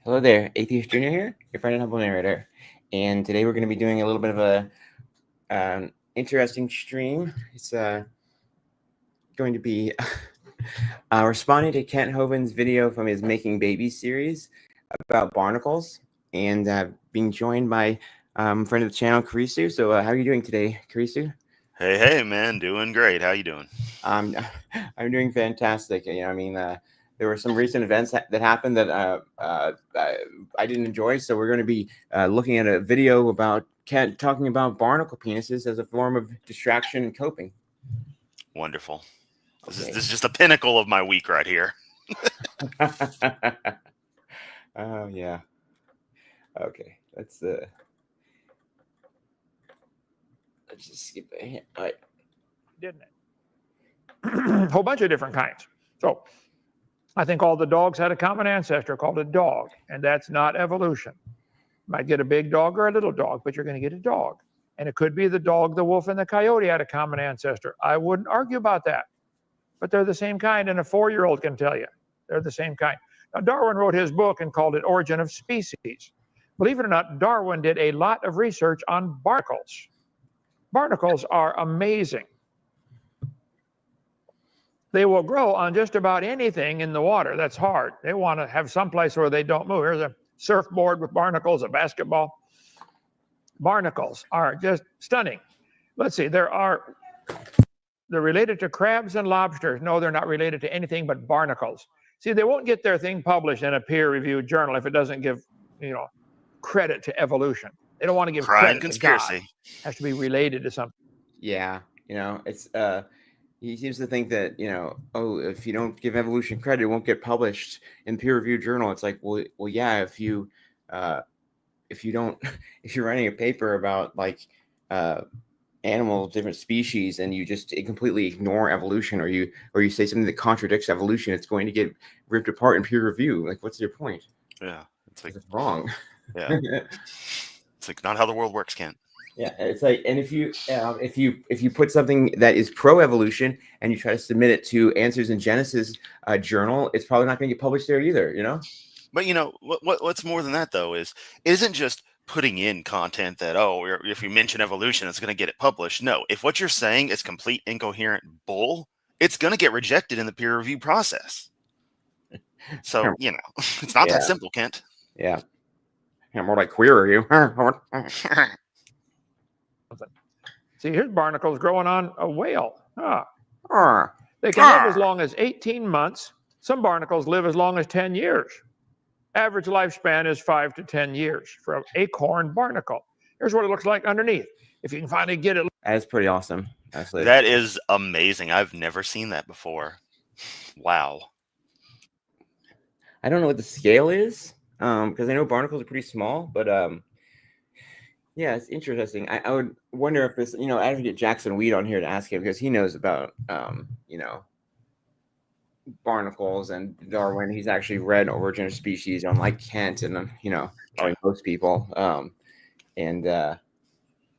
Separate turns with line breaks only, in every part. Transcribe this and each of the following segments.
Hello there, Atheist Junior here, your friend and humble narrator. And today we're going to be doing a little bit of a interesting stream. It's going to be responding to Kent Hovind's video from his Making Babies series about barnacles, and being joined by friend of the channel, Kurisu. So how are you doing today, Kurisu?
Hey, man, doing great. How you doing?
I'm doing fantastic. There were some recent events that happened that I didn't enjoy. So we're going to be looking at a video about talking about barnacle penises as a form of distraction and coping.
Wonderful. This
Okay.
is just the pinnacle of my week right here.
Oh yeah. Okay. Let's just skip ahead. All right.
Didn't it? A whole bunch of different kinds. So I think all the dogs had a common ancestor called a dog, and that's not evolution. You might get a big dog or a little dog, but you're going to get a dog. And it could be the dog, the wolf, and the coyote had a common ancestor. I wouldn't argue about that. But they're the same kind, and a 4-year-old can tell you. They're the same kind. Now, Darwin wrote his book and called it Origin of Species. Believe it or not, Darwin did a lot of research on barnacles. Barnacles are amazing. They will grow on just about anything in the water that's hard. They want to have some place where they don't move. Here's a surfboard with barnacles, a basketball. Barnacles are just stunning. Let's see, they're related to crabs and lobsters. No, they're not related to anything but barnacles. See, they won't get their thing published in a peer-reviewed journal if it doesn't give, credit to evolution. They don't want to give credit
conspiracy.
to God. It has to be related to something.
Yeah, it's he seems to think that, if you don't give evolution credit, it won't get published in peer-reviewed journal. It's like, well, yeah, if you're writing a paper about animal different species and you just completely ignore evolution, or you say something that contradicts evolution, it's going to get ripped apart in peer review. Like, what's your point?
Yeah, it's like
it's wrong.
Yeah, it's like not how the world works, Kent.
Yeah, it's like, and if you put something that is pro-evolution and you try to submit it to Answers in Genesis journal, it's probably not going to get published there either.
But what's more than that though is it isn't just putting in content that if you mention evolution, it's going to get it published. No, if what you're saying is complete incoherent bull, it's going to get rejected in the peer review process. So it's not that simple, Kent.
Yeah, more like queer are you?
See, here's barnacles growing on a whale. They can live as long as 18 months. Some barnacles live as long as 10 years. Average lifespan is 5 to 10 years for an acorn barnacle. Here's what it looks like underneath. If you can finally get it.
That's pretty awesome. Actually.
That is amazing. I've never seen that before. Wow.
I don't know what the scale is, because I know barnacles are pretty small, but yeah, it's interesting. I would wonder if this, I have to get Jackson Weed on here to ask him, because he knows about, barnacles and Darwin. He's actually read Origin of Species on Kent and, probably most people.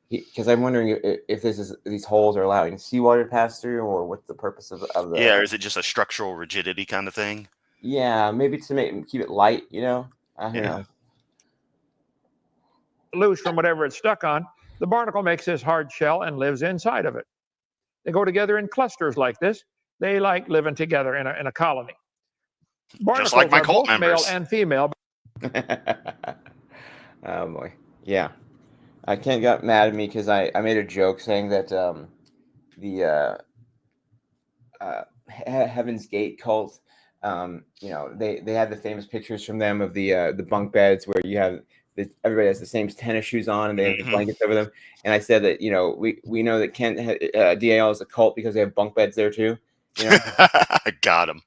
Because I'm wondering if these holes are allowing seawater to pass through, or what's the purpose of the.
Yeah, or is it just a structural rigidity kind of thing?
Yeah, maybe to keep it light, who knows?
Loose from whatever it's stuck on, the barnacle makes this hard shell and lives inside of it. They go together in clusters like this. They like living together in a colony.
Barnacles just like my cult members.
Male and female.
Oh boy, yeah. Kent got mad at me because I made a joke saying that the Heaven's Gate cult, they had the famous pictures from them of the bunk beds where you have everybody has the same tennis shoes on and they have the blankets over them. And I said that we know that Kent DAL is a cult because they have bunk beds there too.
I got him.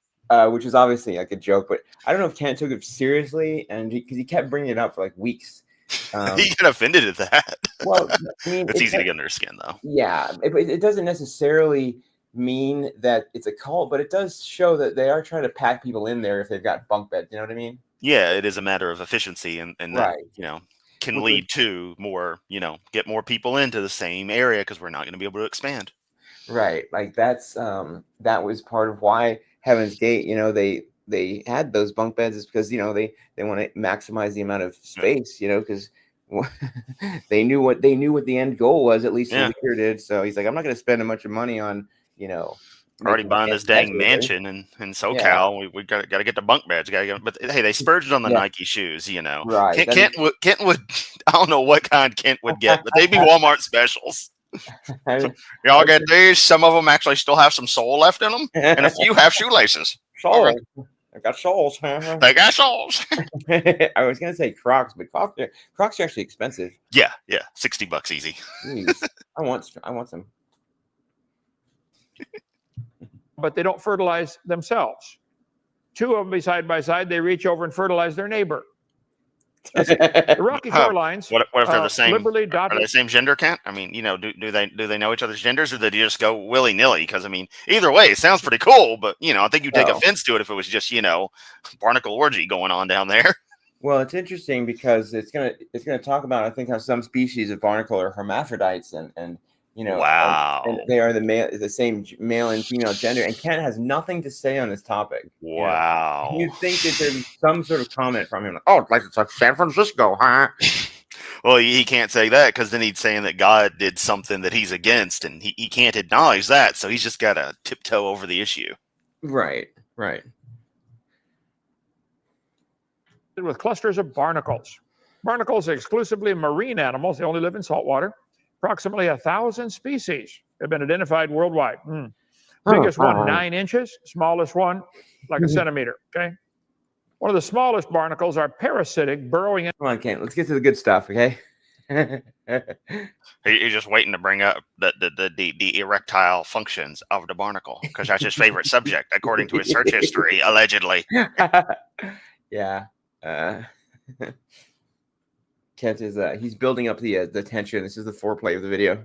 Which is obviously like a joke, but I don't know if Kent took it seriously, and because he kept bringing it up for weeks.
He got offended at that.
Well, I mean,
it's easy to get under his skin, though.
Yeah, it doesn't necessarily mean that it's a cult, but it does show that they are trying to pack people in there if they've got bunk beds. You know what I mean?
Yeah, it is a matter of efficiency, and
right.
that can lead to more, get more people into the same area because we're not going to be able to expand.
Right, that's that was part of why Heaven's Gate, they had those bunk beds is because, you know, they want to maximize the amount of space, you know, because they knew what the end goal was, at least the leader did. So he's like, I'm not going to spend a bunch of money on, you know,
already buying this dang mansion in SoCal. Yeah. We got to get the bunk beds. But hey, they spurged on the Nike shoes, you know.
Right.
Kent would I don't know what kind Kent would get, but they'd be Walmart specials. Y'all get these. Some of them actually still have some sole left in them, and a few have shoelaces.
Soles. I've got soles.
They got soles.
I was gonna say Crocs, but Crocs are actually expensive.
Yeah, $60 easy.
Jeez. I want some.
But they don't fertilize themselves. Two of them be side by side. They reach over and fertilize their neighbor. The rocky shorelines.
What if they're the same?
Liberally dotted.
Are they the same gender, Kent? I mean, you know, do they know each other's genders, or do they just go willy nilly? Because I mean, either way, it sounds pretty cool. But you know, I think you take offense to it if it was just, you know, barnacle orgy going on down there.
Well, it's interesting because it's gonna talk about, I think, how some species of barnacle are hermaphrodites and you know, and they are the same male and female gender, and Kent has nothing to say on this topic.
Wow.
You know? You'd think that there'd be some sort of comment from him, like, "Oh, like it's like San Francisco, huh?"
Well, he can't say that because then he's saying that God did something that he's against, and he can't acknowledge that, so he's just got to tiptoe over the issue.
Right.
With clusters of barnacles. Barnacles are exclusively marine animals. They only live in saltwater. Approximately 1,000 species have been identified worldwide. Biggest one, 9 inches. Smallest one, like a centimeter. Okay. One of the smallest barnacles are parasitic, burrowing in.
Come on, Kent. Let's get to the good stuff, okay?
He's just waiting to bring up the erectile functions of the barnacle because that's his favorite subject, according to his search history, allegedly.
Yeah. Kent is he's building up the tension. This is the foreplay of the video.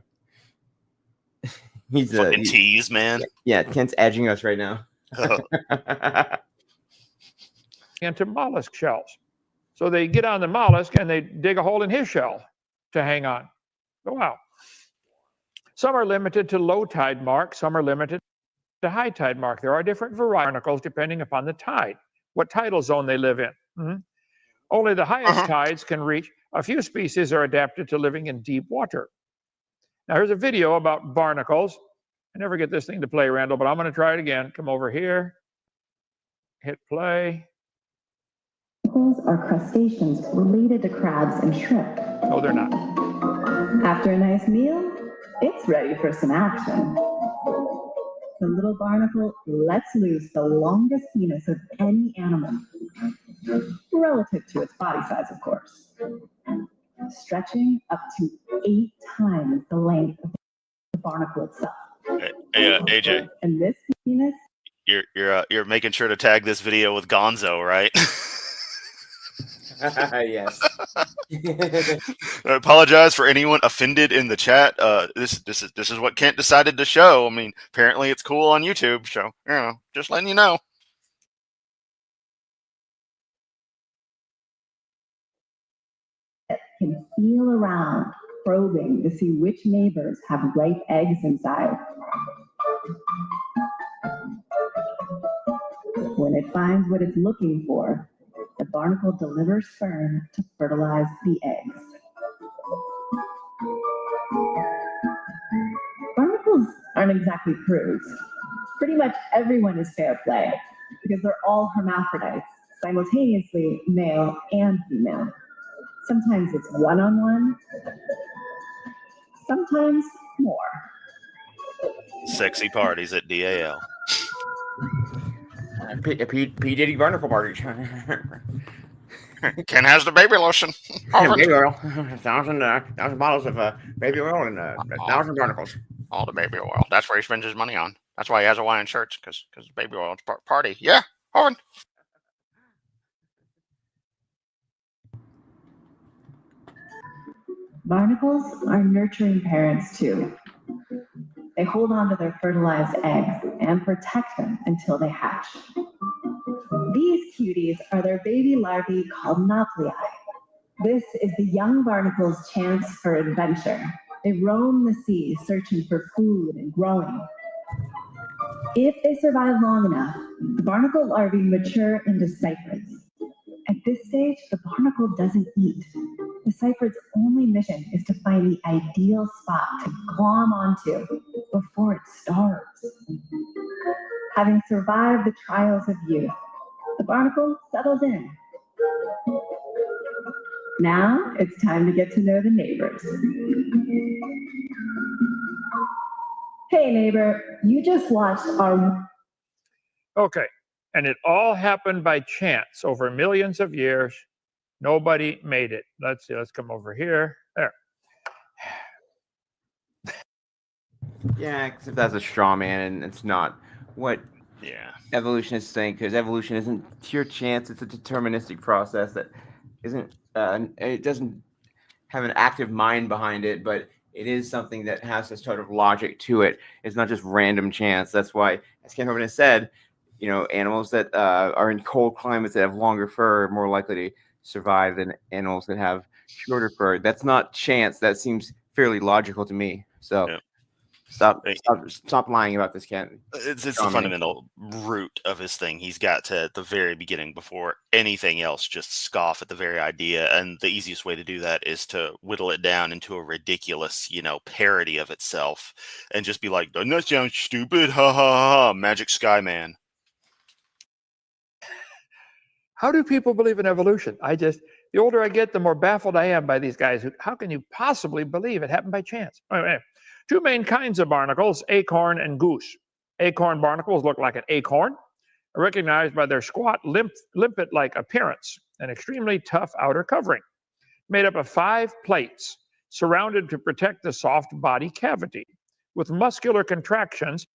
He's
fucking tease, man.
Yeah, Kent's edging us right now.
Into mollusk shells. So they get on the mollusk and they dig a hole in his shell to hang on. Oh, wow. Some are limited to low tide mark. Some are limited to high tide mark. There are different varieties of barnacles depending upon the tide, what tidal zone they live in. Only the highest tides can reach. A few species are adapted to living in deep water. Now, here's a video about barnacles. I never get this thing to play, Randall, but I'm going to try it again. Come over here. Hit play.
Barnacles are crustaceans related to crabs and shrimp.
No, they're not.
After a nice meal, it's ready for some action. The little barnacle lets loose the longest penis of any animal, relative to its body size, of course, stretching up to 8 times the length of the barnacle itself.
Hey, AJ.
And this penis.
You're making sure to tag this video with Gonzo, right?
Yes.
I apologize for anyone offended in the chat. This is what Kent decided to show. I mean, apparently it's cool on YouTube, so you know, just letting you know.
Can feel around, probing to see which neighbors have ripe eggs inside. When it finds what it's looking for, the barnacle delivers sperm to fertilize the eggs. Barnacles aren't exactly prudes. Pretty much everyone is fair play because they're all hermaphrodites, simultaneously male and female. Sometimes it's one-on-one, sometimes more.
Sexy parties at DAL.
P. Diddy barnacle parties.
Ken has the baby lotion.
Baby oil. 1,000 bottles of baby oil and 1,000 barnacles.
All the baby oil. That's where he spends his money on. That's why he has Hawaiian shirts, because baby oil is party. Yeah, Hovind.
Barnacles are nurturing parents too. They hold on to their fertilized eggs and protect them until they hatch. These cuties are their baby larvae called nauplii. This is the young barnacle's chance for adventure. They roam the sea searching for food and growing. If they survive long enough, the barnacle larvae mature into cyphers. At this stage, the barnacle doesn't eat. The cypher's only mission is to find the ideal spot to glom onto before it starves. Having survived the trials of youth, the barnacle settles in. Now it's time to get to know the neighbors. Hey neighbor, you just watched our...
Okay, and it all happened by chance over millions of years. Nobody made it. Let's see, let's come over here. There.
Yeah, except that's a straw man, and it's not what evolutionists think, because evolution isn't pure chance. It's a deterministic process that isn't. It doesn't have an active mind behind it, but it is something that has this sort of logic to it. It's not just random chance. That's why, as Ken Hovind has said, animals that are in cold climates that have longer fur are more likely to survive than animals that have shorter fur. That's not chance. That seems fairly logical to me. So.
Yep.
Stop lying about this, Ken.
It's the fundamental root of his thing. He's got to, at the very beginning, before anything else, just scoff at the very idea. And the easiest way to do that is to whittle it down into a ridiculous, parody of itself, and just be like, "Doesn't that sound stupid? Ha ha ha! Magic Sky Man."
How do people believe in evolution? The older I get, the more baffled I am by these guys. How can you possibly believe it happened by chance? Anyway, two main kinds of barnacles, acorn and goose. Acorn barnacles look like an acorn, recognized by their squat, limpet-like appearance, an extremely tough outer covering, made up of 5 plates, surrounded to protect the soft body cavity. With muscular contractions,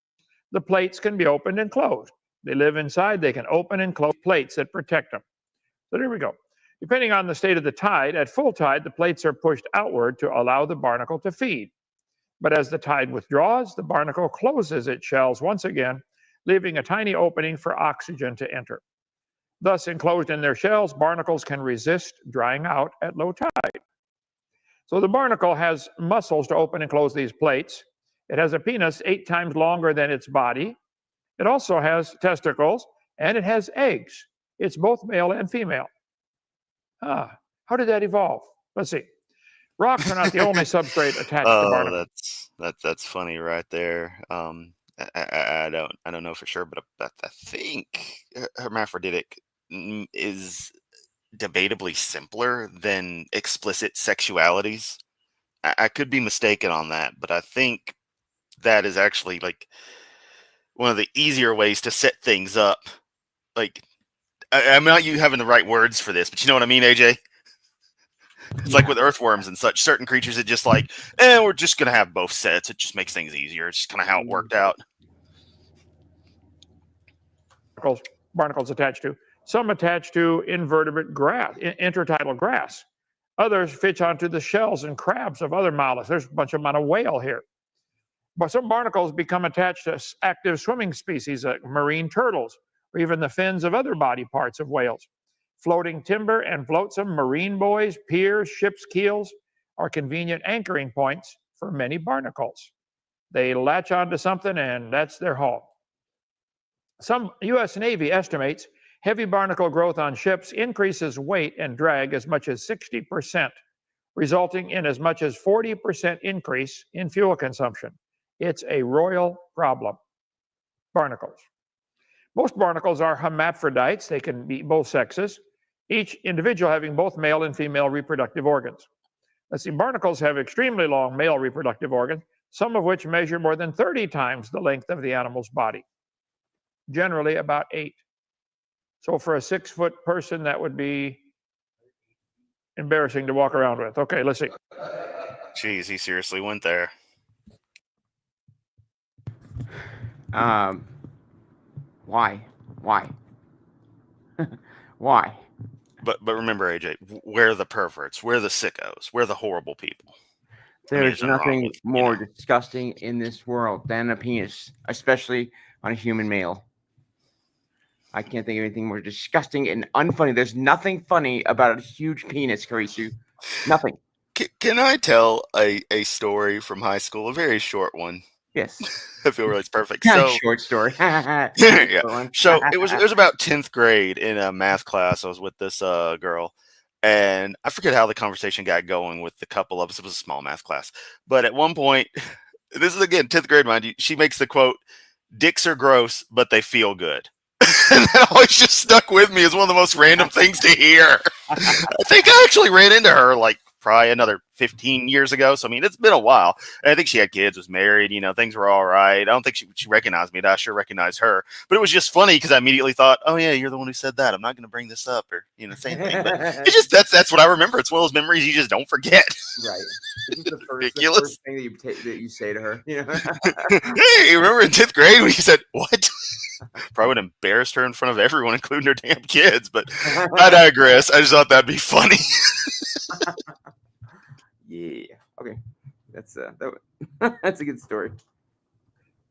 the plates can be opened and closed. They live inside, they can open and close plates that protect them. So there we go. Depending on the state of the tide, at full tide, the plates are pushed outward to allow the barnacle to feed. But as the tide withdraws, the barnacle closes its shells once again, leaving a tiny opening for oxygen to enter. Thus, enclosed in their shells, barnacles can resist drying out at low tide. So the barnacle has muscles to open and close these plates. It has a penis 8 times longer than its body. It also has testicles, and it has eggs. It's both male and female. How did that evolve? Let's see. Rocks are not the only substrate attached to barnacles.
That's funny right there. I don't know for sure, but I think hermaphroditic is debatably simpler than explicit sexualities. I could be mistaken on that, but I think that is actually like one of the easier ways to set things up. Like, I'm not having the right words for this, but you know what I mean, AJ? It's like with earthworms and such. Certain creatures that just like, we're just going to have both sets. It just makes things easier. It's just kind of how it worked out.
Barnacles attached to. Some attach to invertebrate grass, intertidal grass. Others fitch onto the shells and crabs of other mollusks. There's a bunch of them on a whale here. But some barnacles become attached to active swimming species like marine turtles, or even the fins of other body parts of whales. Floating timber and flotsam marine buoys, piers, ships' keels are convenient anchoring points for many barnacles. They latch onto something and that's their home. Some U.S. Navy estimates heavy barnacle growth on ships increases weight and drag as much as 60%, resulting in as much as 40% increase in fuel consumption. It's a royal problem. Barnacles. Most barnacles are hermaphrodites. They can be both sexes, each individual having both male and female reproductive organs. Let's see, barnacles have extremely long male reproductive organs, some of which measure more than 30 times the length of the animal's body, generally about 8. So for a 6-foot person, that would be embarrassing to walk around with. Okay, let's see.
Jeez, he seriously went there.
Why? Why?
But remember, AJ, we're the perverts, we're the sickos, we're the horrible people.
There's nothing more disgusting in this world than a penis, especially on a human male. I can't think of anything more disgusting and unfunny. There's nothing funny about a huge penis, Kurisu. Nothing.
Can I tell a story from high school? A very short one.
Yes.
I feel really it's perfect.
Kind of
So
short story.
yeah.
Short
So
one.
it was about 10th grade in a math class. I was with this girl, and I forget how the conversation got going with the couple of us. It was a small math class, but at one point, this is again 10th grade, mind you. She makes the quote, "Dicks are gross, but they feel good." And that always just stuck with me as one of the most random things to hear. I think I actually ran into her like probably another 15 years ago. So, I mean, it's been a while. And I think she had kids, was married, things were all right. I don't think she recognized me, but I sure recognized her. But it was just funny because I immediately thought, oh, yeah, you're the one who said that. I'm not going to bring this up or, same thing. But it's just, that's what I remember. It's one of those memories you just don't forget.
Right. This is the
Ridiculous.
first thing that you say to her.
Hey, you remember in 10th grade when you said, what? Probably would have embarrassed her in front of everyone, including her damn kids. But I digress. I just thought that'd be funny.
Yeah. Okay. That's that's a good story.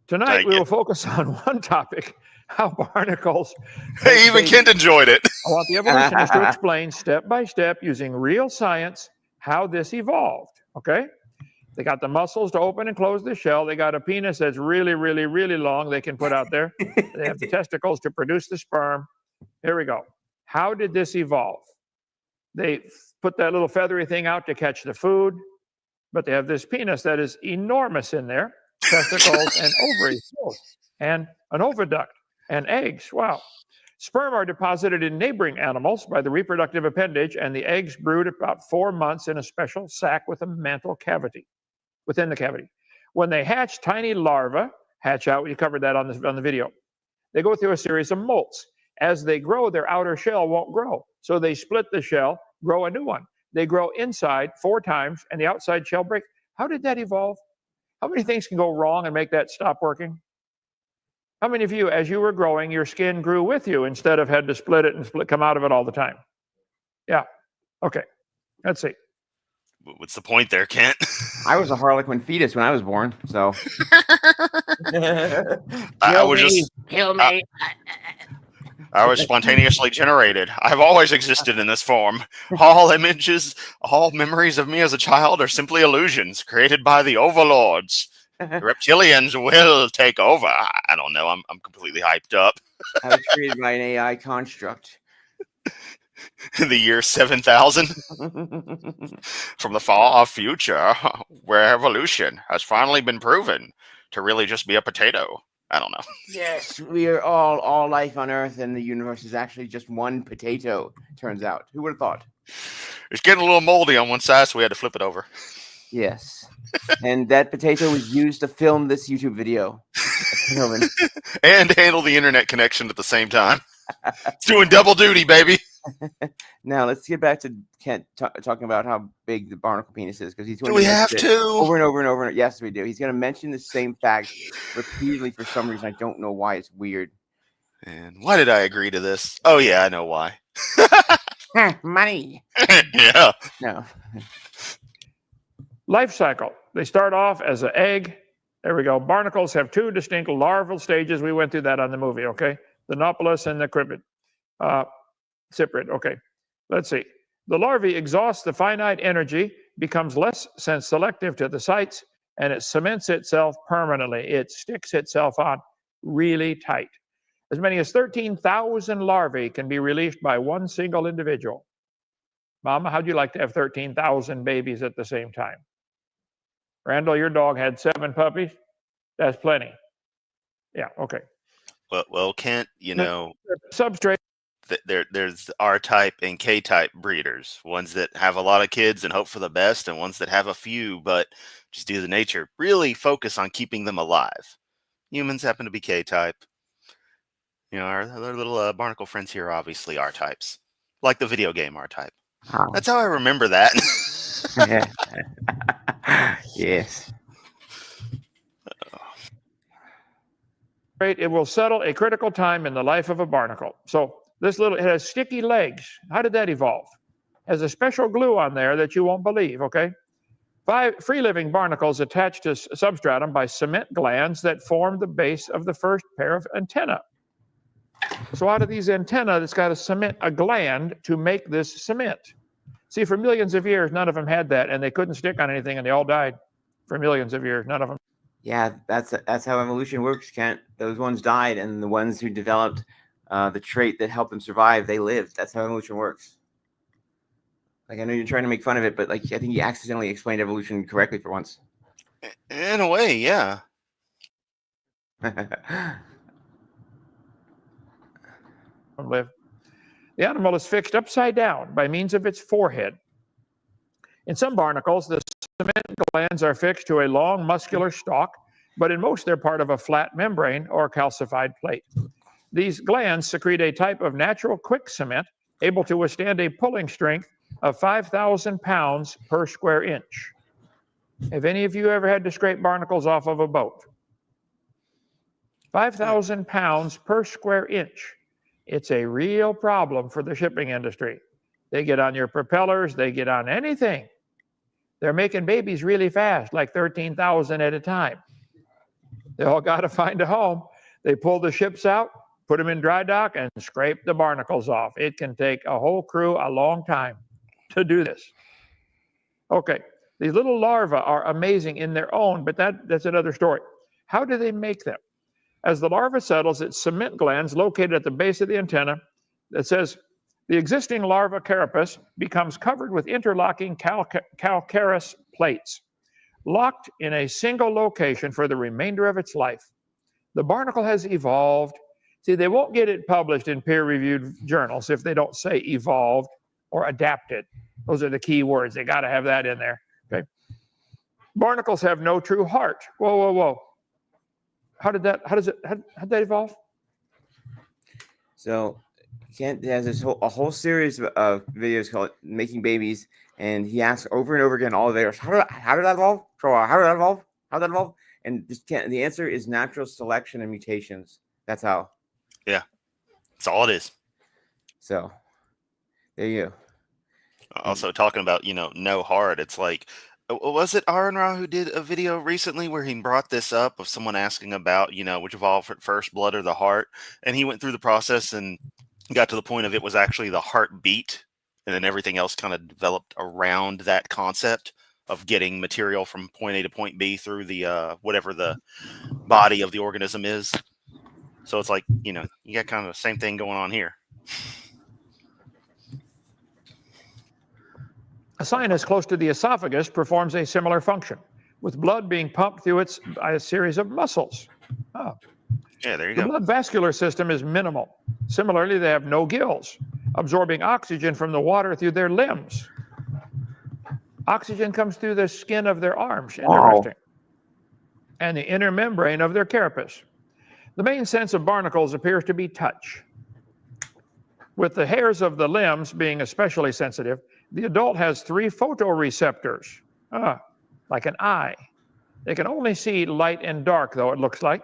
Tonight, we will focus on one topic, how barnacles.
Hey, even Kent enjoyed it.
I want the evolutionist to explain step by step using real science how this evolved, okay? They got the muscles to open and close the shell. They got a penis that's really, really, really long they can put out there. They have the testicles to produce the sperm. Here we go. How did this evolve? They put that little feathery thing out to catch the food, but they have this penis that is enormous in there, testicles and ovaries, and an oviduct and eggs. Wow. Sperm are deposited in neighboring animals by the reproductive appendage, and the eggs brood about 4 months in a special sac with a mantle cavity within the cavity. When they hatch, tiny larvae hatch out. You covered that on the video. They go through a series of molts. As they grow, their outer shell won't grow. So they split the shell, grow a new one. They grow inside 4 times, and the outside shell breaks. How did that evolve? How many things can go wrong and make that stop working? How many of you, as you were growing, your skin grew with you instead of had to split it and come out of it all the time? Yeah. Okay. Let's see.
What's the point there, Kent?
I was a harlequin fetus when I was born, so.
Kill me. I was spontaneously generated. I've always existed in this form. All images, all memories of me as a child are simply illusions created by the overlords. The reptilians will take over. I don't know. I'm completely hyped up.
I was created by an AI construct.
In the year 7000 from the far future, where evolution has finally been proven to really just be a potato. I don't know.
Yes, we are all life on Earth, and the universe is actually just one potato, turns out. Who would have thought?
It's getting a little moldy on one side, so we had to flip it over.
Yes. And that potato was used to film this YouTube video.
And handle the internet connection at the same time. It's doing double duty, baby.
Now let's get back to Kent talking about how big the barnacle penis is, because he's going
Do we have to
over and over and over. Yes, we do. He's going to mention the same fact repeatedly for some reason. I don't know why. It's weird.
And why did I agree to this? Oh yeah, I know why.
Money.
Yeah.
No.
Life cycle. They start off as an egg. There we go. Barnacles have 2 distinct larval stages. We went through that on the movie, okay? The nauplius and the cyprid. Okay, let's see. The larvae exhausts the finite energy, becomes less selective to the sites, and it cements itself permanently. It sticks itself on really tight. As many as 13,000 larvae can be released by one single individual. Mama, how'd you like to have 13,000 babies at the same time? Randall, your dog had 7 puppies? That's plenty. Yeah, okay.
Well, Kent,
substrate.
There's R-type and K-type breeders, ones that have a lot of kids and hope for the best, and ones that have a few, but just due to nature, really focus on keeping them alive. Humans happen to be K-type. Our little barnacle friends here are obviously R-types, like the video game R-type. Oh. That's how I remember that.
Yes.
It will settle a critical time in the life of a barnacle. So it has sticky legs. How did that evolve? It has a special glue on there that you won't believe, okay? 5 free-living barnacles attached to substratum by cement glands that form the base of the first pair of antennae. So out of these antennae, it's got to cement a gland to make this cement. See, for millions of years, none of them had that, and they couldn't stick on anything, and they all died for millions of years, none of them.
Yeah, that's how evolution works, Kent. Those ones died, and the ones who developed the trait that helped them survive, they lived. That's how evolution works. Like, I know you're trying to make fun of it, but like I think you accidentally explained evolution correctly for once.
In a way, yeah.
Live. The animal is fixed upside down by means of its forehead. In some barnacles, the cement glands are fixed to a long muscular stalk, but in most they're part of a flat membrane or calcified plate. These glands secrete a type of natural quick cement able to withstand a pulling strength of 5,000 pounds per square inch. Have any of you ever had to scrape barnacles off of a boat? 5,000 pounds per square inch. It's a real problem for the shipping industry. They get on your propellers, they get on anything. They're making babies really fast, like 13,000 at a time. They all got to find a home. They pull the ships out, put them in dry dock, and scrape the barnacles off. It can take a whole crew a long time to do this. Okay, these little larvae are amazing in their own, but that's another story. How do they make them? As the larva settles, its cement glands located at the base of the antenna that says the existing larva carapace becomes covered with interlocking calcareous plates, locked in a single location for the remainder of its life. The barnacle has evolved. See, they won't get it published in peer-reviewed journals if they don't say evolved or adapted. Those are the key words. They got to have that in there. Okay. Barnacles have no true heart. Whoa, whoa, whoa. How did that evolve?
So Kent has a whole series of videos called "Making Babies," and he asks over and over again all the videos, how did that evolve? How did that evolve? How did that evolve? And just the answer is natural selection and mutations. That's how.
Yeah, that's all it is.
So there you go.
Also, talking about, no heart, it's like, was it Aaron Ra who did a video recently where he brought this up of someone asking about, which evolved first, blood or the heart? And he went through the process and got to the point of it was actually the heartbeat. And then everything else kind of developed around that concept of getting material from point A to point B through the whatever the body of the organism is. So it's like, you got kind of the same thing going on here.
A sinus close to the esophagus performs a similar function, with blood being pumped through it by a series of muscles. Oh.
Yeah, there you go.
The blood vascular system is minimal. Similarly, they have no gills, absorbing oxygen from the water through their limbs. Oxygen comes through the skin of their arms, interesting, and the inner membrane of their carapace. The main sense of barnacles appears to be touch. With the hairs of the limbs being especially sensitive, the adult has 3 photoreceptors, like an eye. They can only see light and dark, though, it looks like.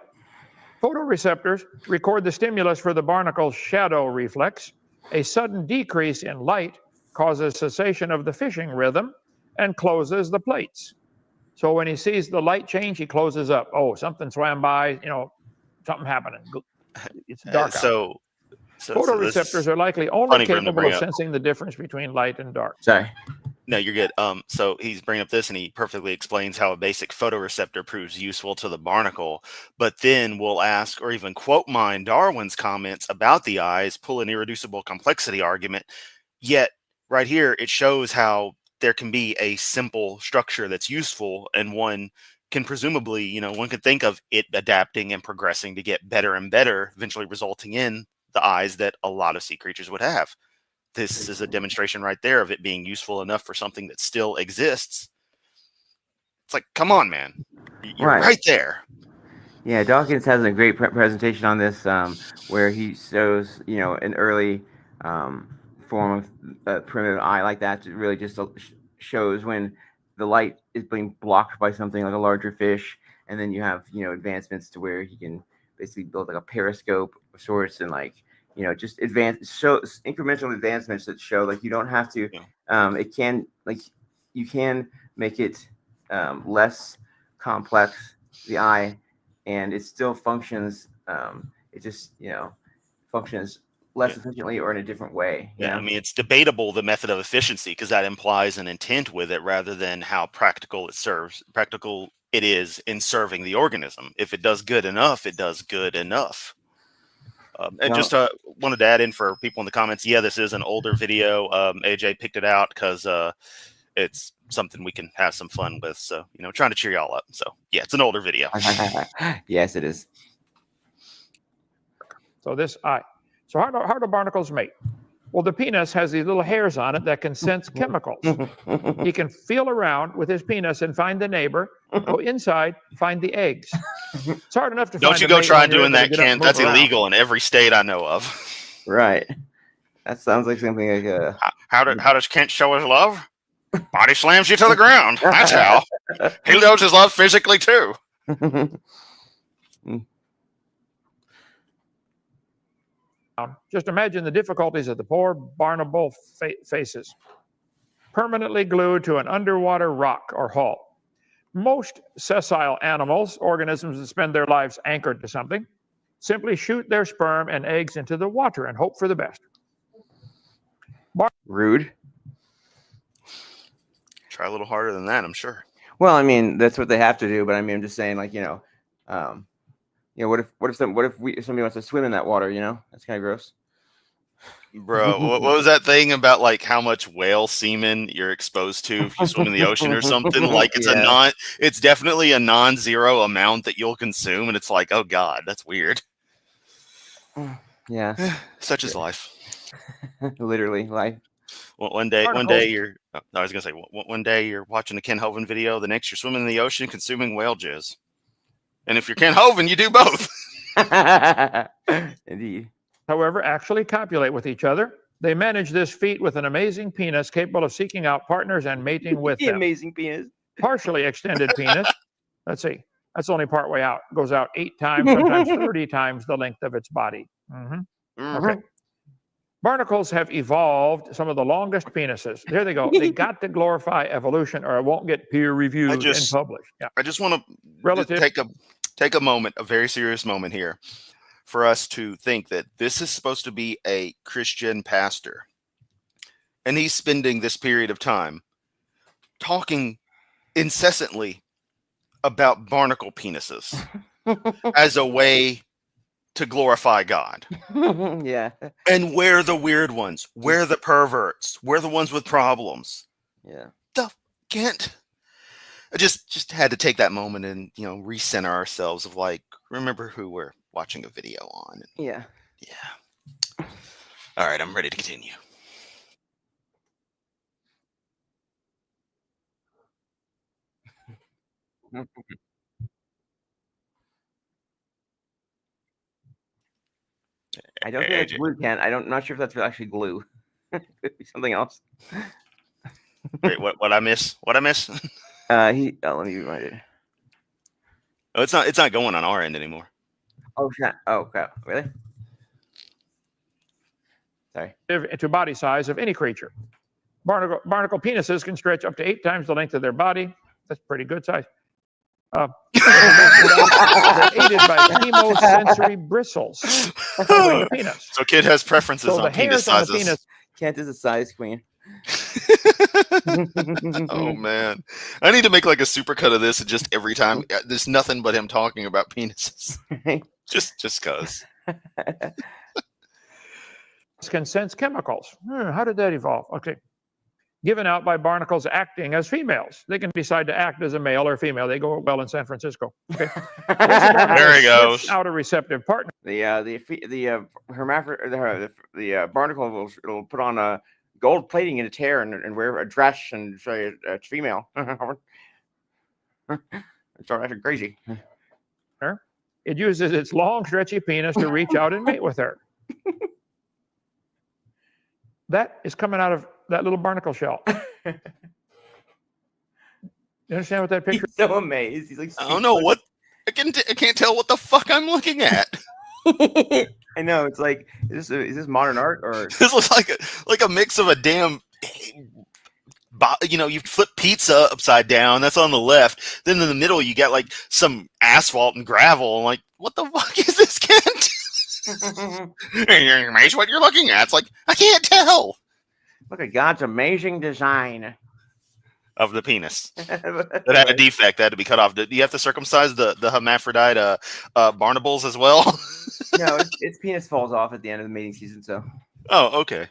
Photoreceptors record the stimulus for the barnacle's shadow reflex. A sudden decrease in light causes cessation of the fishing rhythm and closes the plates. So when he sees the light change, he closes up. Oh, something swam by, something happening. It's dark out. So photoreceptors are likely only capable of sensing the difference between light and dark.
Sorry.
No, you're good. So he's bringing up this, and he perfectly explains how a basic photoreceptor proves useful to the barnacle. But then we'll ask, or even quote mine Darwin's comments about the eyes, pull an irreducible complexity argument. Yet, right here, it shows how there can be a simple structure that's useful, and one can presumably, one could think of it adapting and progressing to get better and better, eventually resulting in the eyes that a lot of sea creatures would have. This is a demonstration right there of it being useful enough for something that still exists. It's like, come on, man. You're right there.
Yeah, Dawkins has a great presentation on this where he shows, an early form of a primitive eye like that. It really just shows when the light is being blocked by something like a larger fish. And then you have, advancements to where he can basically build like a periscope of sorts and just incremental advancements that show like you don't have to, you can make it less complex, the eye, and it still functions. It just, functions less efficiently or in a different way.
Yeah, I mean, it's debatable, the method of efficiency, because that implies an intent with it rather than how practical it serves. Practical it is in serving the organism. If it does good enough, it does good enough. And just wanted to add in for people in the comments, yeah, this is an older video. AJ picked it out because it's something we can have some fun with. So, trying to cheer y'all up. So, yeah, it's an older video.
Yes, it is.
So So how do barnacles mate? Well, the penis has these little hairs on it that can sense chemicals. He can feel around with his penis and find the neighbor, go inside, find the eggs. It's hard enough to
Don't
find
you
a
go
mate
try
when you're
doing
able to
that,
get up and
Kent.
move
That's
around.
illegal in every state I know of.
Right. That sounds like something like a...
How does Kent show his love? Body slams you to the ground. That's how. He knows his love physically, too.
Just imagine the difficulties that the poor Barnacle faces. Permanently glued to an underwater rock or hull. Most sessile animals, organisms that spend their lives anchored to something, simply shoot their sperm and eggs into the water and hope for the best.
Rude.
Try a little harder than that, I'm sure.
Well, I mean, that's what they have to do, but I mean, I'm just saying, like, what if somebody wants to swim in that water? That's kind of gross.
Bro, what was that thing about, like, how much whale semen you're exposed to if you swim in the ocean or something? Like, it's definitely a non-zero amount that you'll consume, and it's like, oh god, that's weird.
Yeah.
Such is life.
Literally life.
One day you're one day you're watching a Ken Hovind video, the next you're swimming in the ocean consuming whale jizz. And if you're Ken Hovind, you do both.
Indeed.
However, actually copulate with each other. They manage this feat with an amazing penis capable of seeking out partners and mating with them.
Amazing penis.
Partially extended penis. Let's see. That's only part way out. Goes out 8 times, sometimes 30 times the length of its body. Okay. Barnacles have evolved some of the longest penises. There they go. They got to glorify evolution or it won't get peer reviewed and published. Yeah.
I just want to take a moment, a very serious moment here, for us to think that this is supposed to be a Christian pastor. And he's spending this period of time talking incessantly about barnacle penises as a way to glorify God.
Yeah.
And we're the weird ones. We're the perverts. We're the ones with problems.
Yeah.
Kent. I just had to take that moment and, recenter ourselves of, like, remember who we're watching a video on.
Yeah.
Yeah. All right, I'm ready to continue.
I don't think it's glue, Ken. I'm not sure if that's actually glue. Could be something else.
Wait, what I miss? What I miss?
Let me remind it.
Oh, it's not going on our end anymore.
Oh shit. Oh crap. Really? Sorry.
To body size of any creature. Barnacle penises can stretch up to 8 times the length of their body. That's pretty good size. They're aided by chemosensory bristles. The penis.
So Kid has preferences on penis sizes.
Kent is a size queen.
Oh man, I need to make like a supercut of this, and just every time there's nothing but him talking about penises. just cause.
Can sense chemicals. How did that evolve? Okay. Given out by barnacles acting as females. They can decide to act as a male or female. They go well in San Francisco. Okay.
There he goes.
Out a receptive partner.
The barnacle will put on a gold plating in its hair and wear a dress and say it's female. It's all right, crazy.
It uses its long, stretchy penis to reach out and mate with her. That is coming out of that little barnacle shell. You understand what that picture is?
He's so amazed. He's like,
I don't know what. I can't tell what the fuck I'm looking at.
I know. It's like, is this modern art or?
This looks like a mix of a damn. You flip pizza upside down. That's on the left. Then in the middle, you got like some asphalt and gravel. I'm like, what the fuck is this, Kent? You're amazed what you're looking at. It's like, I can't tell.
Look at God's amazing design.
of the penis that had a defect that had to be cut off. Do you have to circumcise the hermaphrodite barnacles as well?
No, its penis falls off at the end of the mating season. So.
Oh, okay.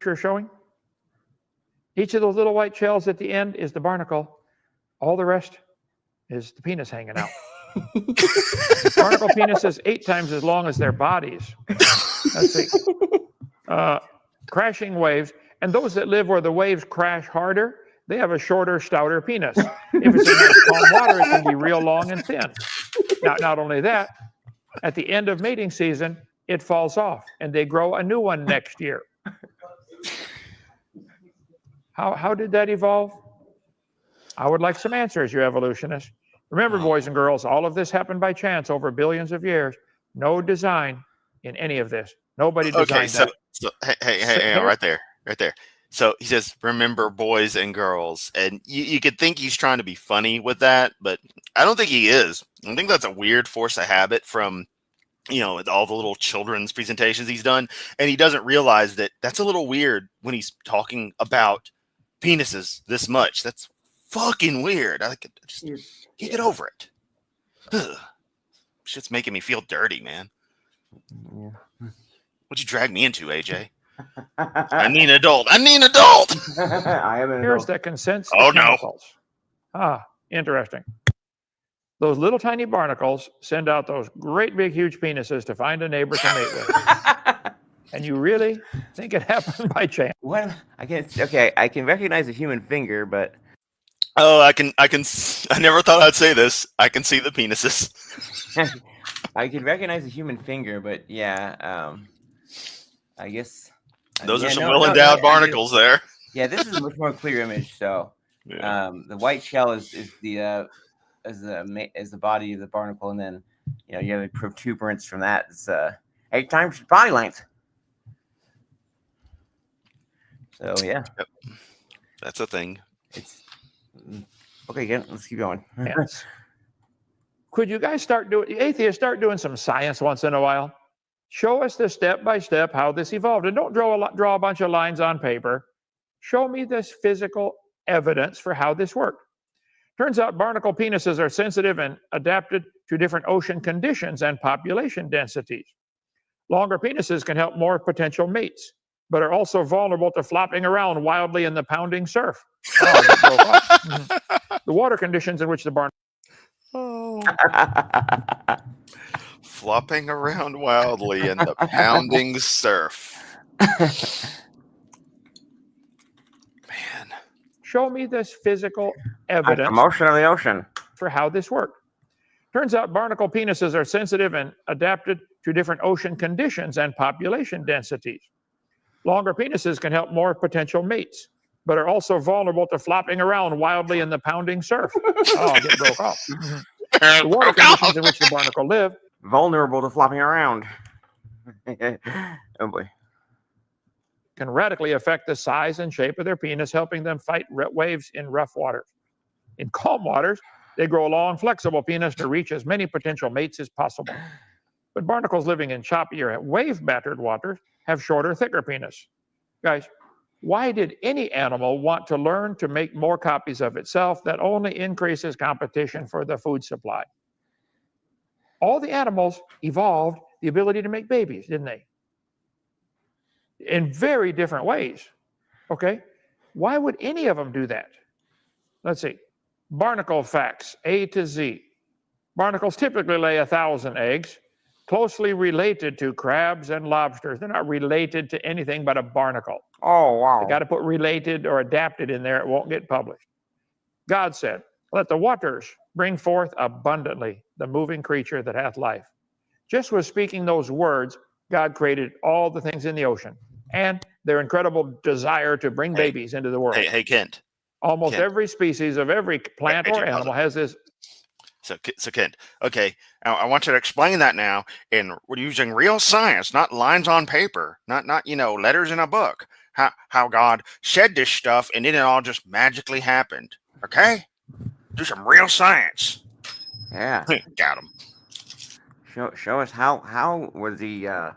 You're showing? Each of those little white shells at the end is the barnacle. All the rest is the penis hanging out. Barnacle penis is 8 times as long as their bodies. Let's see. Crashing waves, and those that live where the waves crash harder, they have a shorter, stouter penis. If it's in nice calm water, it can be real long and thin. Now, not only that, at the end of mating season, it falls off, and they grow a new one next year. How did that evolve? I would like some answers, you evolutionists. Remember, boys and girls, all of this happened by chance over billions of years. No design in any of this. Nobody designed that.
So hey, right there. So he says, remember, boys and girls. And you could think he's trying to be funny with that, but I don't think he is. I think that's a weird force of habit from, all the little children's presentations he's done. And he doesn't realize that that's a little weird when he's talking about penises this much. That's fucking weird. I could just get over it. Ugh. Shit's making me feel dirty, man.
Yeah.
What'd you drag me into, AJ? I need an adult.
I am an
Here's
adult.
that consents.
Oh, no.
Interesting. Those little tiny barnacles send out those great big huge penises to find a neighbor to mate with. And you really think it happened by chance?
What? I can recognize a human finger, but
Oh, I never thought I'd say this. I can see the penises.
I can recognize a human finger, but yeah, I guess
Those are some well-endowed barnacles there.
Yeah, this is a much more clear image. So, the white shell is the body of the barnacle, and then you have a protuberance from that. It's 8 times body length. So yeah,
Yep. That's a thing.
It's okay. Again, let's keep going.
Yes. Could you guys atheists start doing some science once in a while? Show us the step by step how this evolved, and don't draw a bunch of lines on paper. Show me this physical evidence for how this worked. Turns out barnacle penises are sensitive and adapted to different ocean conditions and population densities. Longer penises can help more potential mates, but are also vulnerable to flopping around wildly in the pounding surf. The water conditions in which the barnacle
flopping around wildly in the pounding surf. Man.
Show me this physical evidence.
The motion of the ocean.
For how this worked. Turns out barnacle penises are sensitive and adapted to different ocean conditions and population densities. Longer penises can help more potential mates, but are also vulnerable to flopping around wildly in the pounding surf. Get broke off. The water conditions in which the barnacle live.
Vulnerable to flopping around. Oh boy.
Can radically affect the size and shape of their penis, helping them fight waves in rough waters. In calm waters, they grow a long, flexible penis to reach as many potential mates as possible. But barnacles living in choppier, wave-battered waters have shorter, thicker penis. Guys, why did any animal want to learn to make more copies of itself? That only increases competition for the food supply. All the animals evolved the ability to make babies, didn't they? In very different ways. Okay? Why would any of them do that? Let's see. Barnacle facts, A to Z. Barnacles typically lay 1,000 eggs, closely related to crabs and lobsters. They're not related to anything but a barnacle.
Oh, wow.
They got to put related or adapted in there. It won't get published. God said, let the waters bring forth abundantly the moving creature that hath life. Just with speaking those words, God created all the things in the ocean and their incredible desire to bring babies into the world.
Hey, Kent.
Almost
Kent.
every species of every plant or animal has this.
So Kent, okay, I want you to explain that now, and we're using real science, not lines on paper, not letters in a book. How God said this stuff, and then it all just magically happened. Okay, do some real science.
Yeah.
Got him.
Show us how was the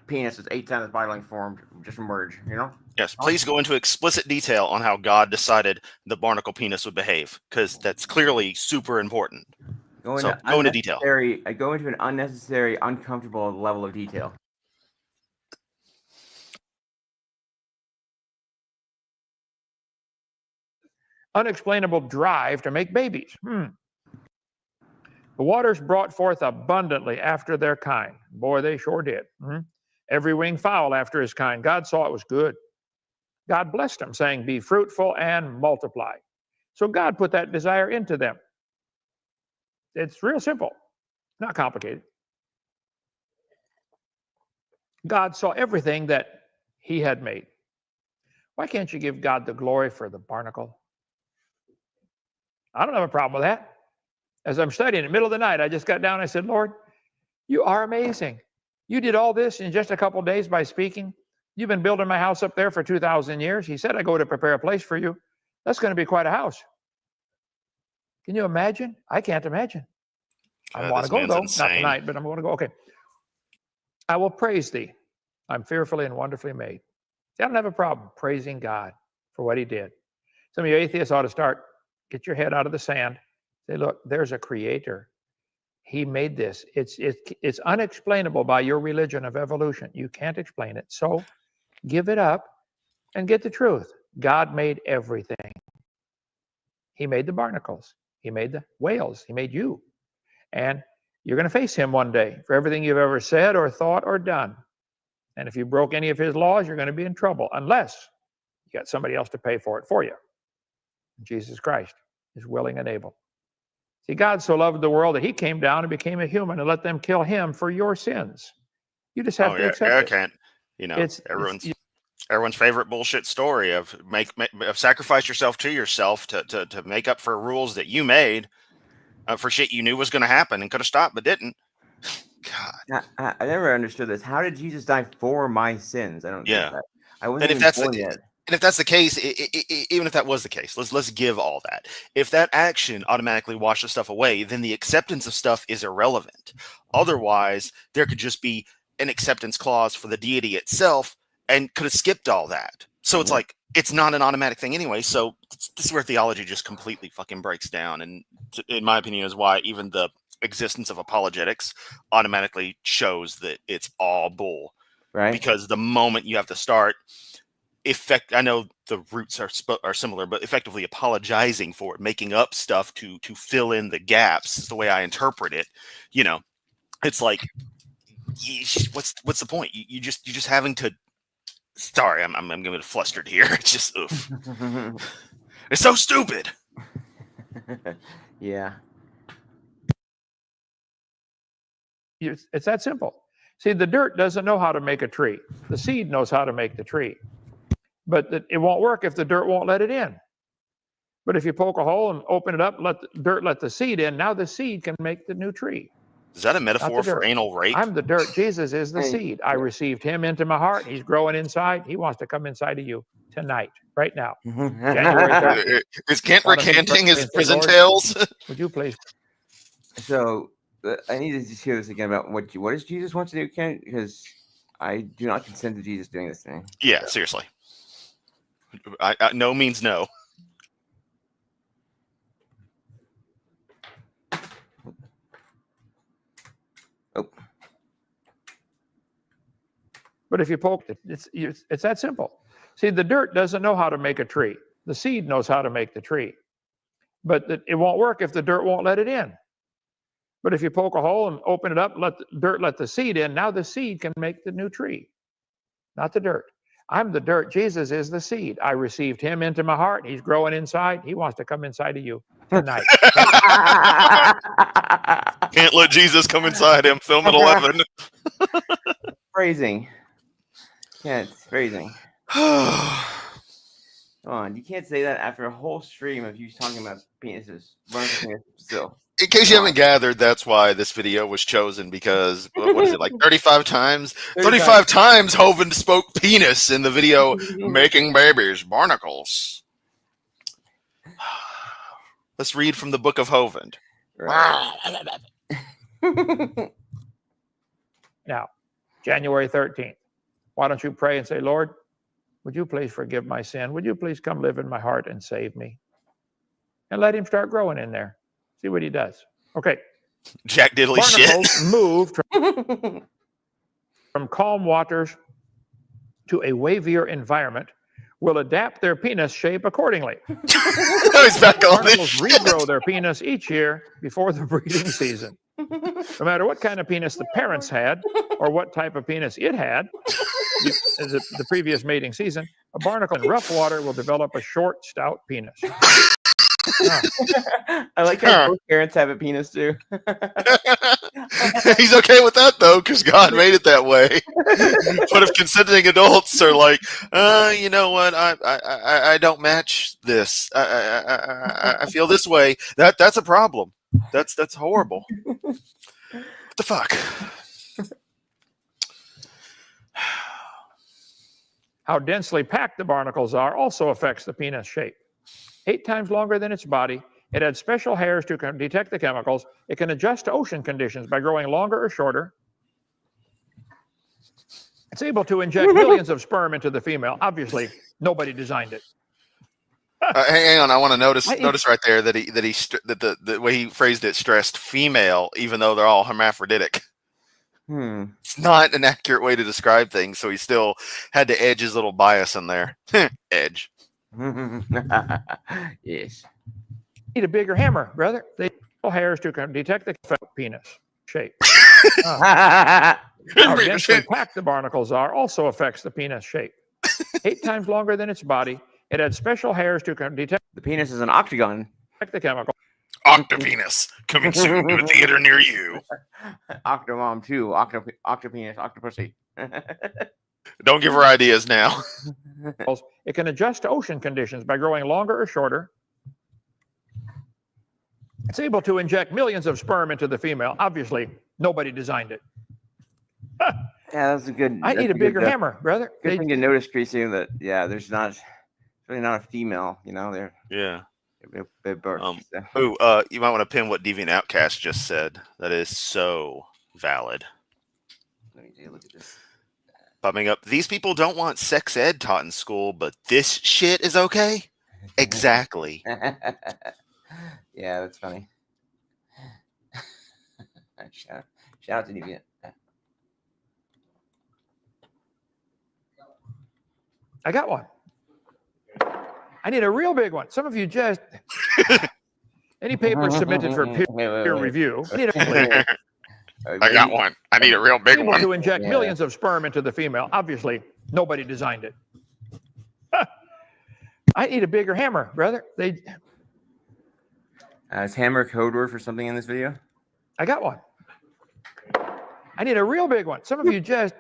penis is 8 times bodily formed just from words, you know?
Yes, please go into explicit detail on how God decided the barnacle penis would behave, because that's clearly super important. Go into detail.
I go into an unnecessary, uncomfortable level of detail.
Unexplainable drive to make babies. The waters brought forth abundantly after their kind. Boy, they sure did. Every winged fowl after his kind. God saw it was good. God blessed them, saying, be fruitful and multiply. So God put that desire into them. It's real simple, not complicated. God saw everything that he had made. Why can't you give God the glory for the barnacle? I don't have a problem with that. As I'm studying in the middle of the night, I just got down and I said, Lord, you are amazing. You did all this in just a couple of days by speaking. You've been building my house up there for 2,000 years. He said, I go to prepare a place for you. That's going to be quite a house. Can you imagine? I can't imagine. I want to go, though. Insane. Not tonight, but I'm going to go. Okay. I will praise thee. I'm fearfully and wonderfully made. See, I don't have a problem praising God for what he did. Some of you atheists ought to start, get your head out of the sand. Say, look, there's a creator. He made this. It's unexplainable by your religion of evolution. You can't explain it. So give it up and get the truth. God made everything. He made the barnacles. He made the whales. He made you. And you're going to face him one day for everything you've ever said or thought or done. And if you broke any of his laws, you're going to be in trouble unless you got somebody else to pay for it for you. Jesus Christ is willing and able. See, God so loved the world that he came down and became a human and let them kill him for your sins. You just have to accept it.
Can't. You know, everyone's favorite bullshit story of sacrifice yourself to yourself to make up for rules that you made for shit you knew was going to happen and could have stopped but didn't. God,
I never understood this. How did Jesus die for my sins? I don't get that. I wasn't even born yet.
And if that's the case, even if that was the case, let's give all that. If that action automatically washes stuff away, then the acceptance of stuff is irrelevant. Otherwise, there could just be an acceptance clause for the deity itself and could have skipped all that. So it's like, it's not an automatic thing anyway. So this is where theology just completely fucking breaks down. And in my opinion is why even the existence of apologetics automatically shows that it's all bull.
Right.
Because the moment you have to start I know the roots are similar, but effectively apologizing for it, making up stuff to fill in the gaps is the way I interpret it. You know, it's like, what's the point? You just having to. Sorry, I'm getting a bit flustered here. It's just, oof. It's so stupid.
Yeah.
It's that simple. See, the dirt doesn't know how to make a tree. The seed knows how to make the tree. But it won't work if the dirt won't let it in. But if you poke a hole and open it up, let the dirt let the seed in, now the seed can make the new tree.
Is that a metaphor for anal rape?
I'm the dirt. Jesus is the seed. I received him into my heart. He's growing inside. He wants to come inside of you tonight, right now. January 30th.
Is Kent recanting his prison tales?
Would you please?
So I need to just hear this again about what does Jesus want to do, Kent? Because I do not consent to Jesus doing this thing.
Yeah, seriously. No means no.
Oh.
But if you poke it, it's that simple. See, the dirt doesn't know how to make a tree. The seed knows how to make the tree. But it won't work if the dirt won't let it in. But if you poke a hole and open it up, let the dirt let the seed in, now the seed can make the new tree, not the dirt. I'm the dirt. Jesus is the seed. I received him into my heart. He's growing inside. He wants to come inside of you tonight.
Can't let Jesus come inside him. Film at 11.
Phrasing. Kent, phrasing. Come on, you can't say that after a whole stream of you talking about penises. Still.
In case you haven't gathered, that's why this video was chosen, because what is it, like 35 times? 35 times Hovind spoke penis in the video Making Babies, Barnacles. Let's read from the book of
Right.
Now, January 13th. Why don't you pray and say, Lord, would you please forgive my sin? Would you please come live in my heart and save me? And let him start growing in there. See what he does. Okay.
Jack Diddley shit.
Barnacles moved from calm waters to a wavier environment will adapt their penis shape accordingly.
He's back on this
Barnacles
shit.
regrow their penis each year before the breeding season. No matter what kind of penis the parents had or what type of penis it had, the previous mating season, a barnacle in rough water will develop a short, stout penis.
I like how both parents have a penis too.
He's okay with that though, because God made it that way. But if consenting adults are like, you know what, I don't match this. I feel this way. That's a problem. That's horrible. What the fuck?
How densely packed the barnacles are also affects the penis shape. 8 times longer than its body, it had special hairs to detect the chemicals. It can adjust to ocean conditions by growing longer or shorter. It's able to inject millions of sperm into the female. Obviously, nobody designed it.
Hang on, I want to notice right there that the way he phrased it stressed female, even though they're all hermaphroditic. It's not an accurate way to describe things, so he still had to edge his little bias in there. Edge.
Yes.
Need a bigger hammer, brother. They have hairs to detect the penis shape. How densely packed the barnacles are also affects the penis shape. 8 times longer than its body, it had special hairs to detect
The penis is an octagon.
the chemical.
Octopenis coming soon to a theater near you.
Octomom 2, Octopenis, Octopussy.
Don't give her ideas now.
It can adjust to ocean conditions by growing longer or shorter. It's able to inject millions of sperm into the female. Obviously, nobody designed it.
Yeah, that's a good.
I need a bigger hammer, brother.
Good thing to notice, Kurisu, that there's really not a female. You know, they're birth.
You might want to pin what Deviant Outcast just said. That is so valid.
Let me take a look at this.
Popping up. These people don't want sex ed taught in school, but this shit is okay. Exactly.
Yeah, that's funny. Shout out to Deviant.
I got one. I need a real big one. Some of you just any paper submitted for peer review. I need
I got one. I need a real big one.
To inject millions of sperm into the female. Obviously, nobody designed it. I need a bigger hammer, brother.
Is hammer code word for something in this video?
I got one. I need a real big one. Some of you just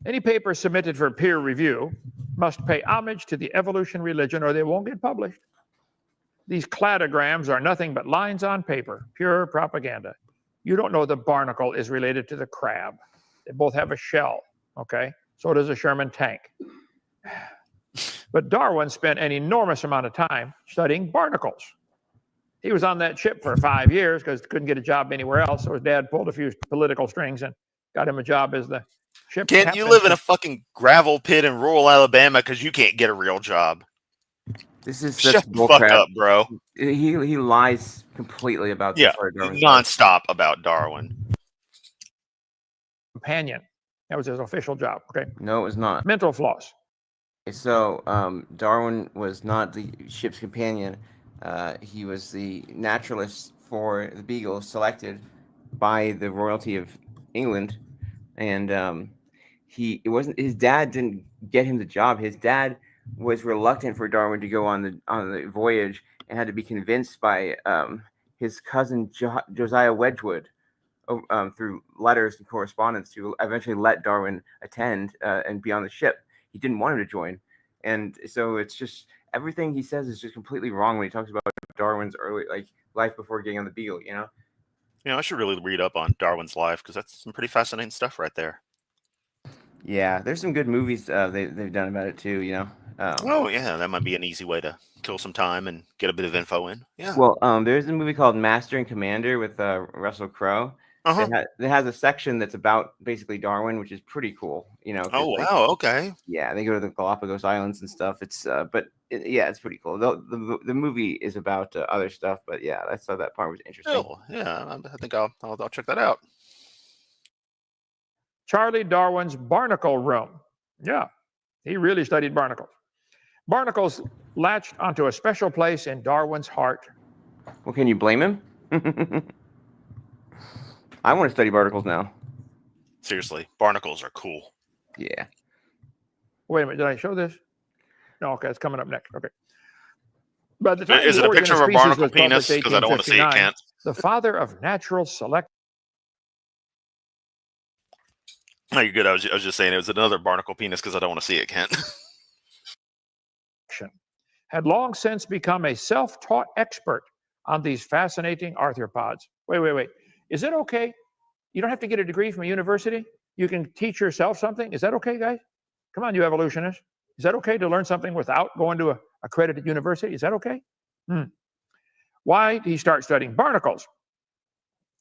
any paper submitted for peer review must pay homage to the evolution religion or they won't get published. These cladograms are nothing but lines on paper, pure propaganda. You don't know the barnacle is related to the crab. They both have a shell, okay? So does a Sherman tank. But Darwin spent an enormous amount of time studying barnacles. He was on that ship for 5 years because he couldn't get a job anywhere else. So his dad pulled a few political strings and got him a job as the ship
captain. Can't you live in a fucking gravel pit in rural Alabama because you can't get a real job?
This is
shut the fuck up, bro.
He lies completely about this.
Nonstop about Darwin.
Companion. That was his official job. Okay.
No, it was not.
Mental floss.
So Darwin was not the ship's companion. He was the naturalist for the Beagle selected by the royalty of England, and it wasn't his dad didn't get him the job. His dad was reluctant for Darwin to go on the voyage and had to be convinced by his cousin Josiah Wedgwood through letters and correspondence to eventually let Darwin attend and be on the ship. He didn't want him to join, and so it's just everything he says is just completely wrong when he talks about Darwin's early life before getting on the Beagle. You know,
I should really read up on Darwin's life because that's some pretty fascinating stuff right there.
Yeah, there's some good movies they've done about it too. You know.
That might be an easy way to kill some time and get a bit of info in. Yeah.
Well, there's a movie called Master and Commander with Russell Crowe. It has a section that's about basically Darwin, which is pretty cool. You know.
Oh wow. Okay.
Yeah, they go to the Galapagos Islands and stuff. It's it's pretty cool. The movie is about other stuff, but yeah, I thought that part was interesting.
Oh yeah, I think I'll check that out.
Charlie Darwin's Barnacle room. Yeah, he really studied barnacles. Barnacles latched onto a special place in Darwin's heart.
Well, can you blame him? I want to study barnacles now.
Seriously, barnacles are cool.
Yeah.
Wait a minute, did I show this? No, okay, it's coming up next. Okay. But the time
Is it a picture of a barnacle penis? Because I don't want to see it, Kent.
The father of natural selection.
No, you're good. I was just saying it was another barnacle penis because I don't want to see it, Kent.
Had long since become a self-taught expert on these fascinating arthropods. Wait. Is it okay? You don't have to get a degree from a university. You can teach yourself something. Is that okay, guys? Come on, you evolutionists. Is that okay to learn something without going to an accredited university? Is that okay? Why did he start studying barnacles?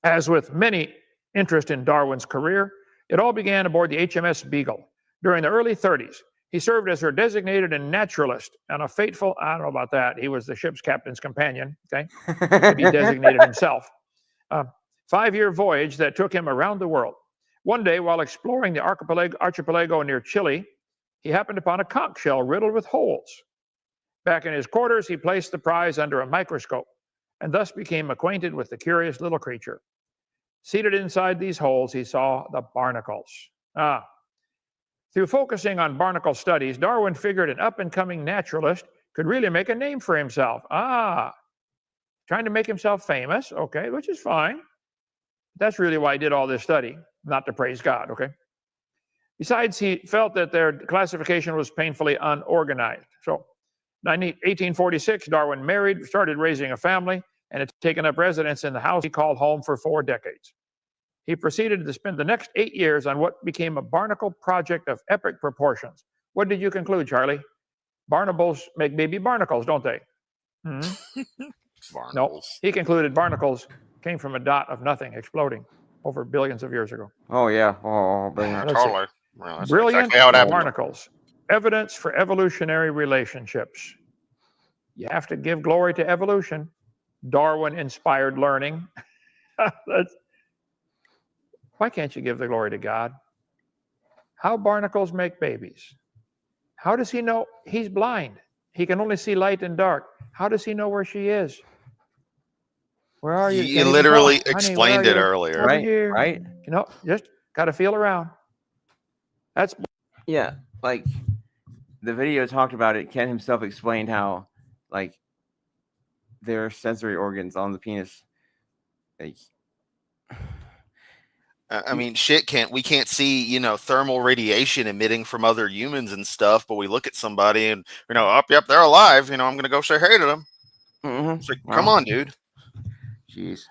As with many interest in Darwin's career, it all began aboard the HMS Beagle. During the early 30s, he served as her designated and naturalist and a fateful, I don't know about that, he was the ship's captain's companion, okay? He designated himself. 5-year voyage that took him around the world. One day, while exploring the archipelago near Chile, he happened upon a conch shell riddled with holes. Back in his quarters, he placed the prize under a microscope and thus became acquainted with the curious little creature. Seated inside these holes, he saw the barnacles. Through focusing on barnacle studies, Darwin figured an up-and-coming naturalist could really make a name for himself. Trying to make himself famous, okay, which is fine. That's really why he did all this study, not to praise God, okay? Besides, he felt that their classification was painfully unorganized. So, in 1846, Darwin married, started raising a family, and had taken up residence in the house he called home for 4 decades. He proceeded to spend the next 8 years on what became a barnacle project of epic proportions. What did you conclude, Charlie? Barnacles make baby barnacles, don't they? No, he concluded barnacles came from a dot of nothing exploding over billions of years ago.
Oh, yeah. Oh, brilliant.
Totally. Well, that's
Brilliant
exactly how it happened.
barnacles. Evidence for evolutionary relationships. You have to give glory to evolution. Darwin-inspired learning. Why can't you give the glory to God? How barnacles make babies. How does he know? He's blind. He can only see light and dark. How does he know where she is? Where are you?
You literally explained it earlier.
Right.
You know, just got to feel around. That's
yeah. Like the video talked about it. Ken himself explained how, like, there are sensory organs on the penis. Like,
I mean, shit, we can't see, thermal radiation emitting from other humans and stuff, but we look at somebody and, yep, they're alive. I'm going to go say hey to them. It's like, come on, dude.
Jeez.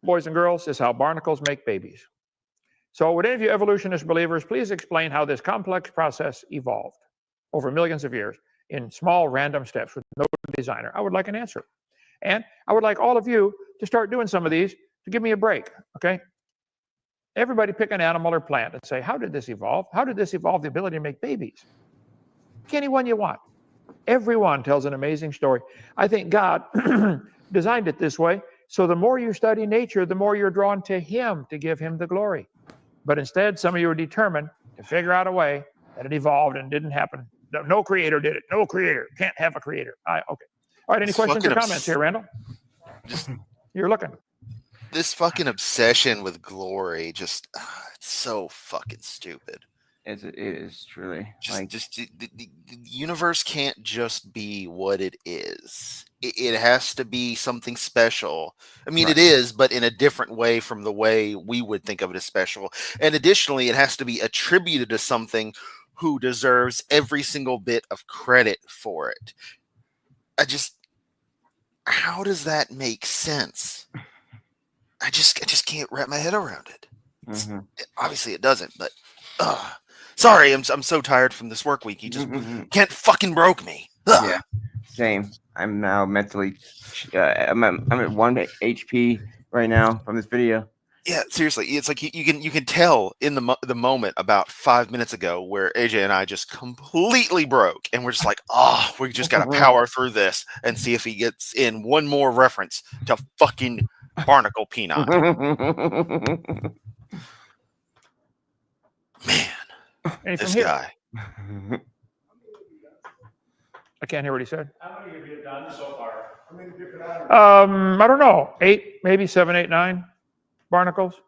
Boys and girls, is how barnacles make babies. So would any of you evolutionist believers please explain how this complex process evolved over millions of years in small random steps with no designer? I would like an answer. And I would like all of you to start doing some of these to give me a break, okay? Everybody pick an animal or plant and say, how did this evolve? How did this evolve the ability to make babies? Pick any one you want. Everyone tells an amazing story. I think God designed it this way, so the more you study nature, the more you're drawn to Him to give Him the glory. But instead, some of you are determined to figure out a way that it evolved and didn't happen. No creator did it. No creator. Can't have a creator. Okay. All right, any questions or comments here, Randall? You're looking.
This fucking obsession with glory, it's so fucking stupid.
It is truly.
The universe can't just be what it is. It has to be something special. I mean, It is, but in a different way from the way we would think of it as special. And additionally, it has to be attributed to something who deserves every single bit of credit for it. How does that make sense? I just can't wrap my head around it. Obviously, it doesn't. But sorry, I'm so tired from this work week. You just Kent fucking broke me. Ugh.
Yeah, same. I'm now mentally. I'm at 1 HP right now from this video.
Yeah, seriously, it's like you can tell in the moment about 5 minutes ago where AJ and I just completely broke, and we're just like, oh, we just gotta power through this and see if he gets in one more reference to fucking Barnacle Peanut. Man,
Any from
this
here?
guy.
I can't hear what he said.
How many have you done so far? How many different animals?
I don't know. 8, maybe 7, 8, 9 barnacles.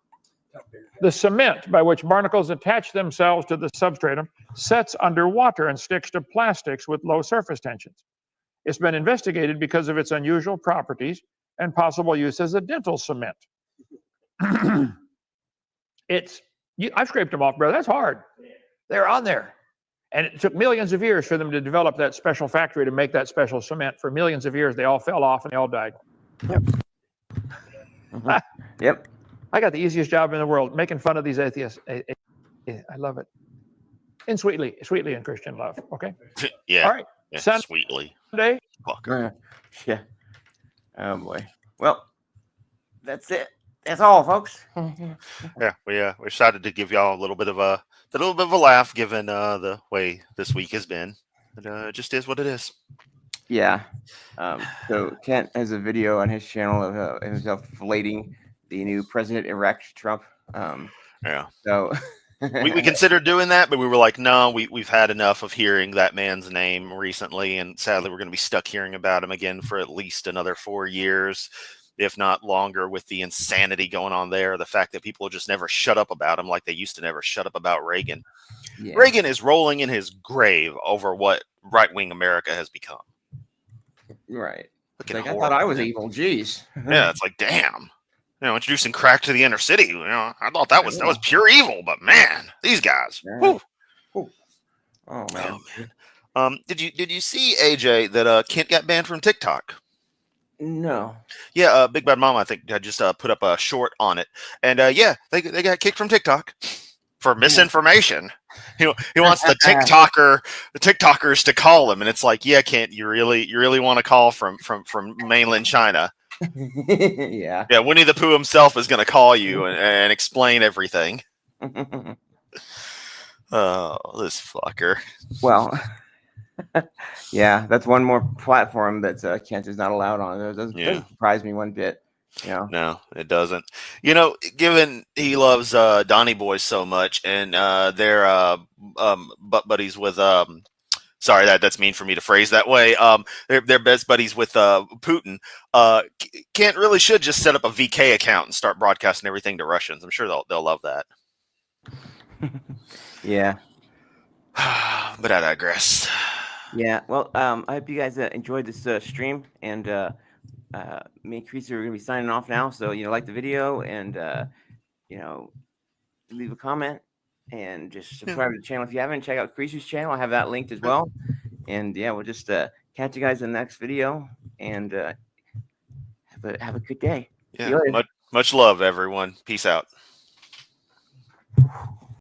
The cement by which barnacles attach themselves to the substratum sets underwater and sticks to plastics with low surface tensions. It's been investigated because of its unusual properties and possible use as a dental cement. I've scraped them off, brother. That's hard. They're on there. And it took millions of years for them to develop that special factory to make that special cement. For millions of years, they all fell off and they all died. Yep.
Yep.
I got the easiest job in the world, making fun of these atheists. I love it. And sweetly in Christian love. Okay.
Yeah.
All right.
Yeah,
Sunday.
sweetly.
Yeah. Oh boy. Well, that's it. That's all, folks.
Yeah, we decided to give y'all a little bit of a laugh, given the way this week has been. It just is what it is.
Yeah. So Kent has a video on his channel of himself flating the new president-elect Trump.
Yeah.
So
we considered doing that, but we were like, no, we've had enough of hearing that man's name recently, and sadly, we're going to be stuck hearing about him again for at least another 4 years, if not longer, with the insanity going on there. The fact that people just never shut up about him like they used to never shut up about Reagan.
yeah.
Reagan is rolling in his grave over what right-wing America has become.
Right. It's
Looking
like, I thought I was
horrible.
evil. Jeez.
Yeah, it's like, damn. Introducing crack to the inner city. I thought that was pure evil, but man, these guys.
Yeah.
Whew.
Oh man.
Oh, man. Did you see, AJ, that Kent got banned from TikTok?
No.
Yeah, Big Bad Mama, I think, I just put up a short on it, and yeah, they got kicked from TikTok for misinformation. He wants the TikTokers to call him, and it's like, yeah, Kent, you really want to call from mainland China?
Yeah.
Yeah, Winnie the Pooh himself is going to call you and explain everything. Oh, this fucker.
Well, yeah, that's one more platform that Kent is not allowed on. It doesn't surprise me one bit.
No, it doesn't. Given he loves Donnie Boy so much, and they're butt buddies with sorry, that's mean for me to phrase that way. They're best buddies with Putin. Kent really should just set up a VK account and start broadcasting everything to Russians. I'm sure they'll love that.
Yeah.
But I digress.
Yeah. Well, I hope you guys enjoyed this stream, and me and Kurisu are gonna be signing off now. So like the video, and leave a comment, and just subscribe to the channel if you haven't. Check out Kurisu's channel. I have that linked as well. And yeah, we'll just catch you guys in the next video, and have a good day.
Yeah. Much love, everyone. Peace out.